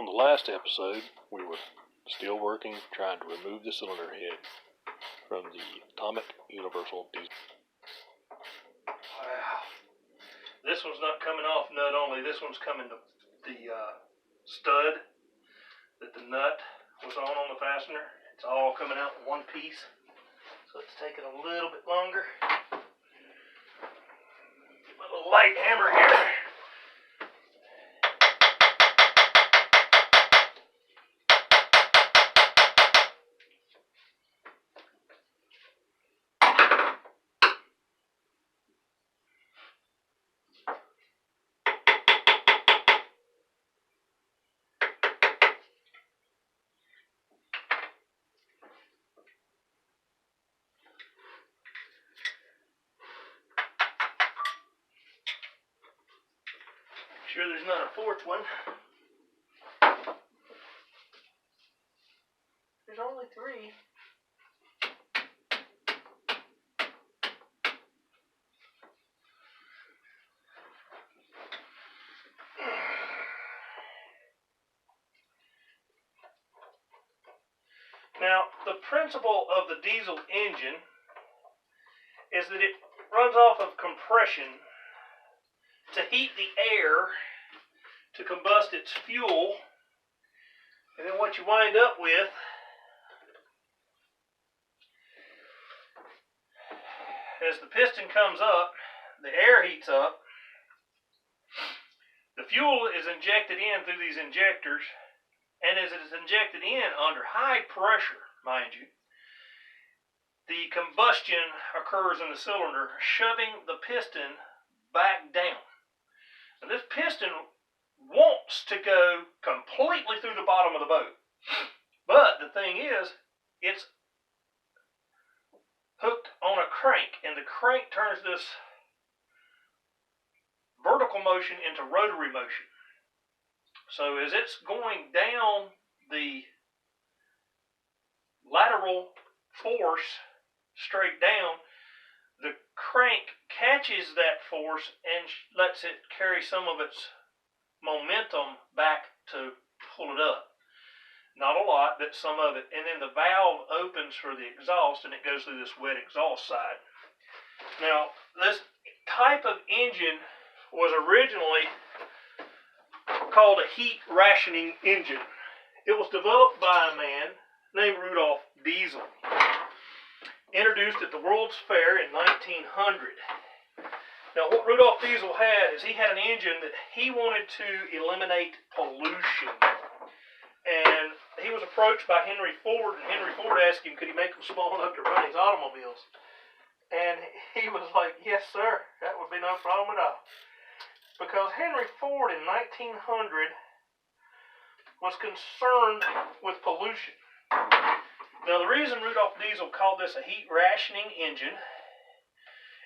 On the last episode, we were still working trying to remove the cylinder head from the atomic universal diesel. Wow. This one's not coming off nut only. This one's coming to the stud that the nut was on the fastener. It's all coming out in one piece. So it's taking a little bit longer. Get my little light hammer here. Sure there's not a fourth one. There's only three. Now, the principle of the diesel engine is that it runs off of compression to heat the air to combust its fuel, and then what you wind up with as the piston comes up, the air heats up, the fuel is injected in through these injectors, and as it is injected in under high pressure, mind you, the combustion occurs in the cylinder, shoving the piston back down. Now, this piston wants to go completely through the bottom of the boat. But the thing is, it's hooked on a crank, and the crank turns this vertical motion into rotary motion. So as it's going down the lateral force straight down, the crank catches that force and lets it carry some of its momentum back to pull it up. Not a lot, but some of it. And then the valve opens for the exhaust, and it goes through this wet exhaust side. Now, this type of engine was originally called a heat rationing engine. It was developed by a man named Rudolf Diesel, introduced at the World's Fair in 1900. Now, what Rudolf Diesel had is he had an engine that he wanted to eliminate pollution. And he was approached by Henry Ford, and Henry Ford asked him, could he make them small enough to run his automobiles? And he was like, yes, sir, that would be no problem at all. Because Henry Ford in 1900 was concerned with pollution. Now, the reason Rudolf Diesel called this a heat rationing engine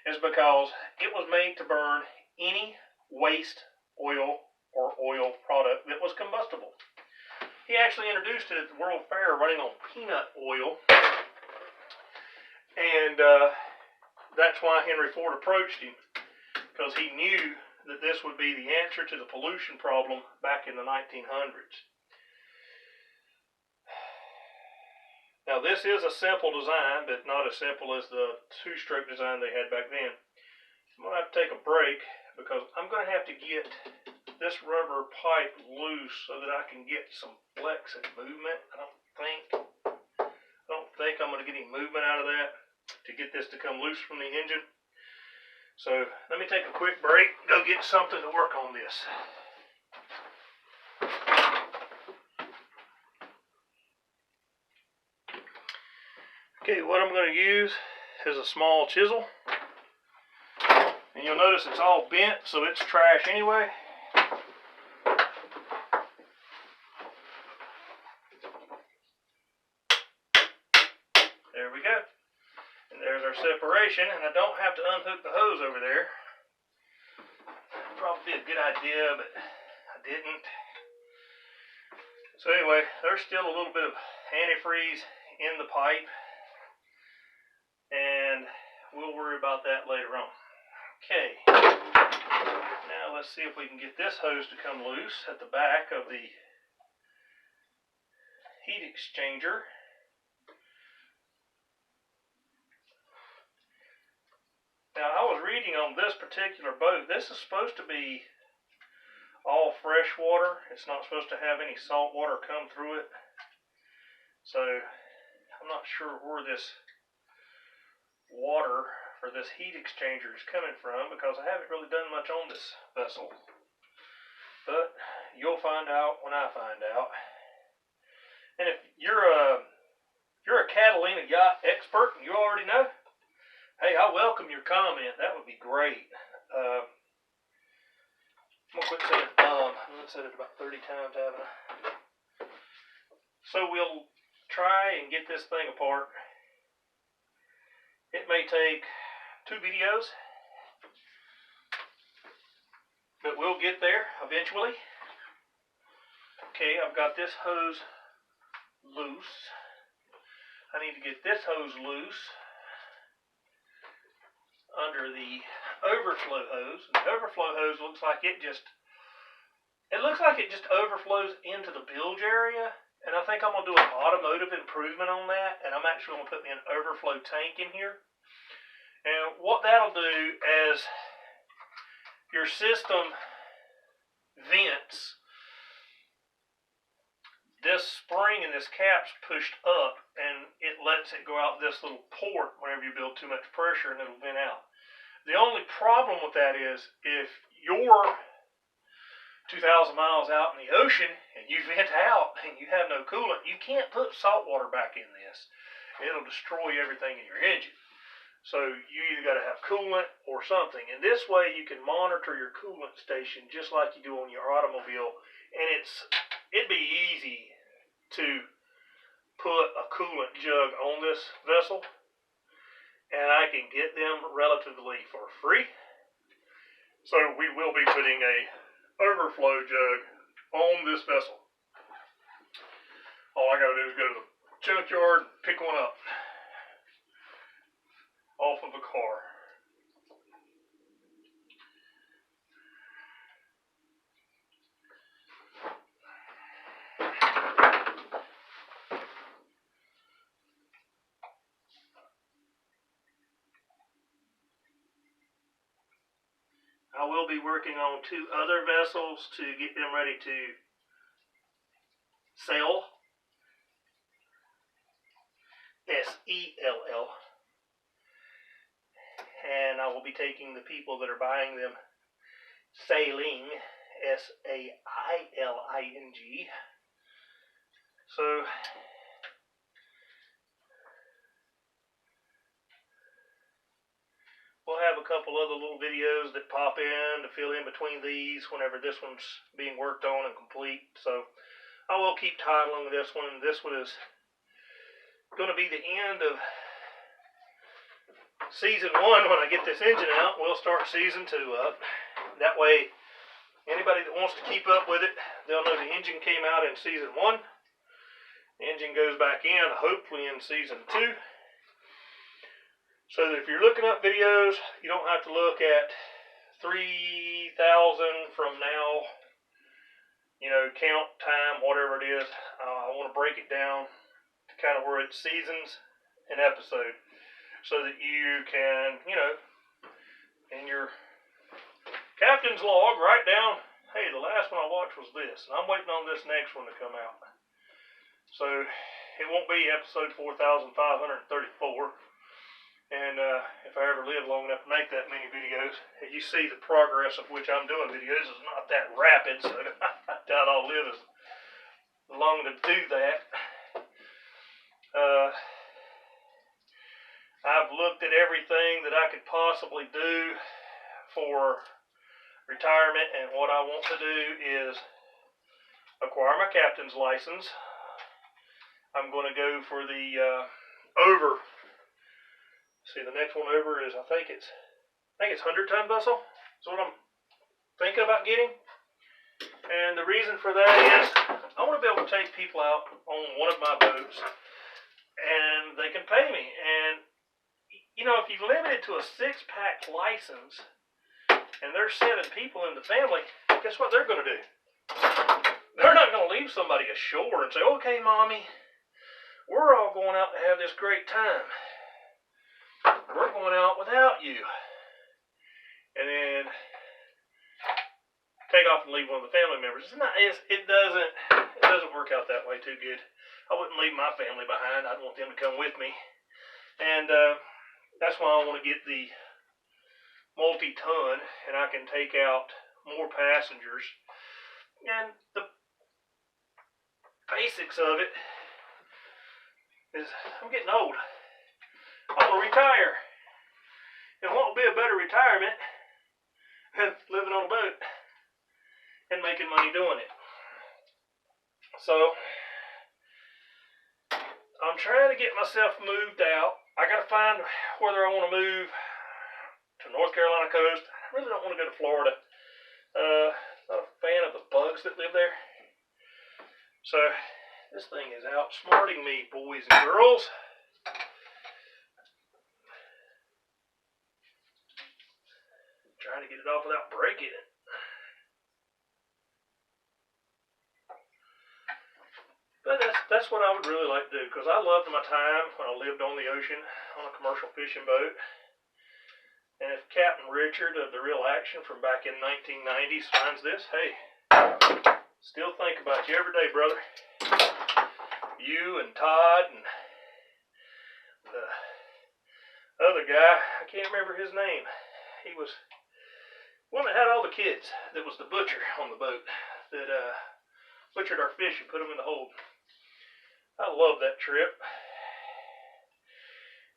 is because it was made to burn any waste oil or oil product that was combustible. He actually introduced it at the World Fair running on peanut oil, and that's why Henry Ford approached him, because he knew that this would be the answer to the pollution problem back in the 1900s. Now, this is a simple design, but not as simple as the two-stroke design they had back then. I'm going to have to take a break because I'm going to have to get this rubber pipe loose so that I can get some flex and movement. I don't think I'm going to get any movement out of that to get this to come loose from the engine. So let me take a quick break and go get something to work on this. Okay, what I'm going to use is a small chisel. And you'll notice it's all bent, so it's trash anyway. There we go. And there's our separation, and I don't have to unhook the hose over there. Probably be a good idea, but I didn't. So anyway, there's still a little bit of antifreeze in the pipe, and we'll worry about that later on. Okay, now let's see if we can get this hose to come loose at the back of the heat exchanger. Now, I was reading on this particular boat, this is supposed to be all fresh water. It's not supposed to have any salt water come through it. So, I'm not sure where this water for this heat exchanger is coming from, because I haven't really done much on this vessel. But you'll find out when I find out. And if you're a Catalina yacht expert and you already know, hey, I welcome your comment. That would be great. I'm gonna quit saying I've said it about 30 times, haven't I? So we'll try and get this thing apart. It may take 2 videos, but we'll get there eventually. Okay, I've got this hose loose. I need to get this hose loose under the overflow hose. And the overflow hose looks like it just overflows into the bilge area. And I think I'm going to do an automotive improvement on that. And I'm actually going to put me an overflow tank in here. And what that'll do as your system vents, this spring in this cap's pushed up and it lets it go out this little port whenever you build too much pressure, and it'll vent out. The only problem with that is if you're 2,000 miles out in the ocean and you vent out and you have no coolant, you can't put salt water back in this. It'll destroy everything in your engine. So you either got to have coolant or something. And this way you can monitor your coolant station just like you do on your automobile. And it'd be easy to put a coolant jug on this vessel. And I can get them relatively for free. So we will be putting a overflow jug on this vessel. All I gotta do is go to the junkyard and pick one up off of a car. I will be working on 2 other vessels to get them ready to sell. S-E-L-L. And I will be taking the people that are buying them sailing. S-A-I-L-I-N-G. So we'll have a couple other little videos that pop in to fill in between these whenever this one's being worked on and complete. So I will keep titling this one. This one is going to be the end of season 1. When I get this engine out, we'll start season 2 up. That way, anybody that wants to keep up with it, they'll know the engine came out in season 1. The engine goes back in, hopefully in season 2. So that if you're looking up videos, you don't have to look at 3,000 from now, count time, whatever it is. I want to break it down to kind of where it's seasons and episode, so that you can, in your captain's log, write down, hey, the last one I watched was this, and I'm waiting on this next one to come out. So it won't be episode 4,534. And if I ever live long enough to make that many videos, as you see, the progress of which I'm doing videos is not that rapid, so I doubt I'll live as long to do that. I've looked at everything that I could possibly do for retirement, and what I want to do is acquire my captain's license. I'm going to go for the over. See, the next one over is, I think it's 100-ton vessel. That's what I'm thinking about getting. And the reason for that is I want to be able to take people out on one of my boats and they can pay me. And, if you limit it to a 6-pack license and there's 7 people in the family, guess what they're going to do? they're not going to leave somebody ashore and say, okay, Mommy, we're all going out to have this great time. We're going out without you. And then take off and leave one of the family members. It doesn't work out that way too good. I wouldn't leave my family behind. I'd want them to come with me. And that's why I want to get the multi-ton, and I can take out more passengers. And the basics of it is I'm getting old. I want to retire. And what would be a better retirement than living on a boat and making money doing it? So I'm trying to get myself moved out. I got to find whether I want to move to North Carolina coast. I really don't want to go to Florida. Not a fan of the bugs that live there. So this thing is outsmarting me, boys and girls. Trying to get it off without breaking it. But that's what I would really like to do, because I loved my time when I lived on the ocean on a commercial fishing boat. And if Captain Richard of the Real Action from back in 1990s finds this, hey, still think about you every day, brother. You and Todd and the other guy, I can't remember his name. He was one that had all the kids, that was the butcher on the boat, that butchered our fish and put them in the hold. I love that trip.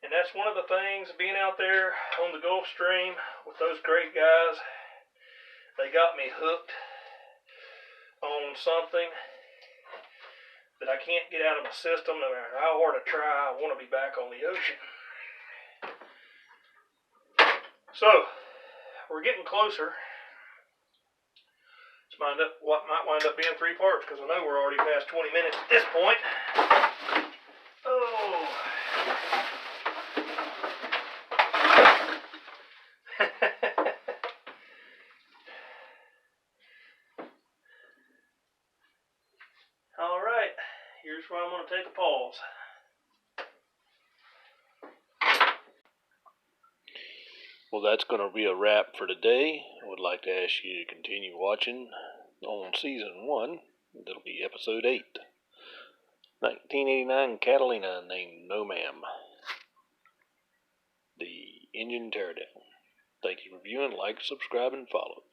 And that's one of the things, being out there on the Gulf Stream with those great guys. They got me hooked on something that I can't get out of my system. No matter how hard I try, I want to be back on the ocean. So, we're getting closer. What might wind up being 3 parts, because I know we're already past 20 minutes at this point. Oh. All right, here's where I'm going to take a pause. Well, that's going to be a wrap for today. I would like to ask you to continue watching on Season 1. That'll be Episode 8. 1989 Catalina named No Ma'am. The engine teardown. Thank you for viewing, like, subscribe, and follow.